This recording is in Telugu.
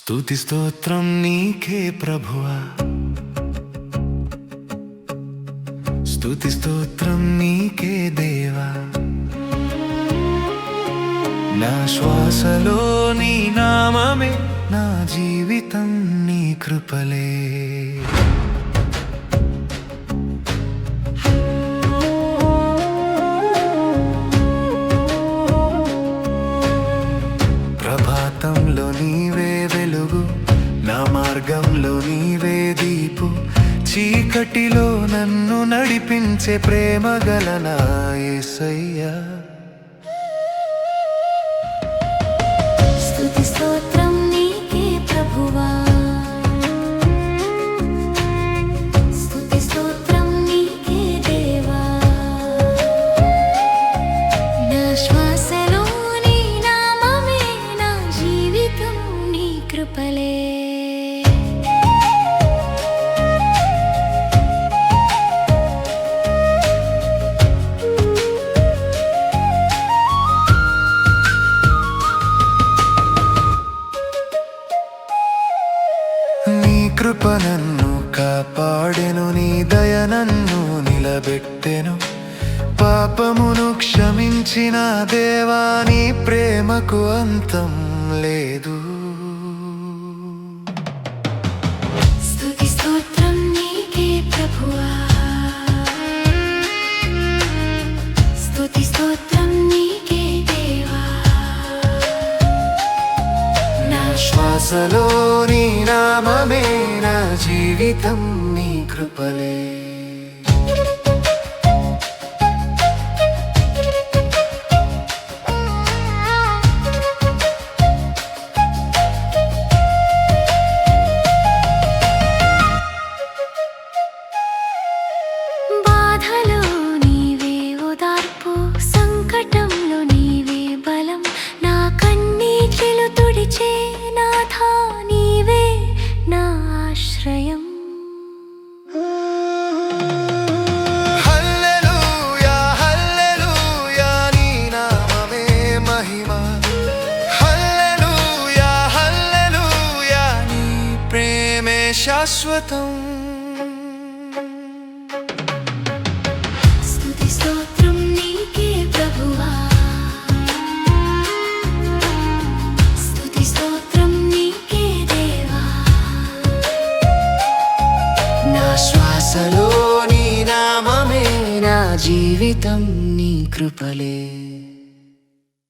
స్తుతి స్తోత్రం నీకే ప్రభువా, స్తుతి స్తోత్రం నీకే దేవా. నా శ్వాసలో నీ నామమే, నా జీవితం నీ కృపలే. ప్రభాతంలో నీవే వెలుగు, నా మార్గంలో నీవే దీపు. చీకటిలో నన్ను నడిపించే ప్రేమ గల నా యేసయ్యా. స్తుతి స్తోత్రం నీకే ప్రభువా, స్తుతి స్తోత్రం నీకే దేవా. నా శ్వాసలో నీ నామమే, నా జీవితం నీ కృపలే. నీ కృప నన్ను కాపాడెను, నీ దయ నన్ను నిలబెట్టెను. పాపమును క్షమించిన దేవా, నీ ప్రేమకు అంతం లేదు. స్తుతి స్తోత్రం నీకే ప్రభువా, స్తుతి స్తోత్రం నీకే దేవా. నా శ్వాసలో నీ నామమే, నా జీవితం నీ కృపలే. బాధలో నీవే ఓదార్పు, సంకటంలో నీవే బలం. నా కన్నీటిలు తుడిచే నాథా, నీవే నా ఆశ్రయం. హల్లెలూయా హల్లెలూయా, నీ నామమే మహిమ. హల్లెలూయా హల్లెలూయా, నీ ప్రేమే శాశ్వతం. స్తుతి స్తోత్రం నీకే ప్రభువా, స్తుతి స్తోత్రం నీకే దేవా. నా శ్వాసలో నీ నామమే, నా జీవితం నీ కృపలే.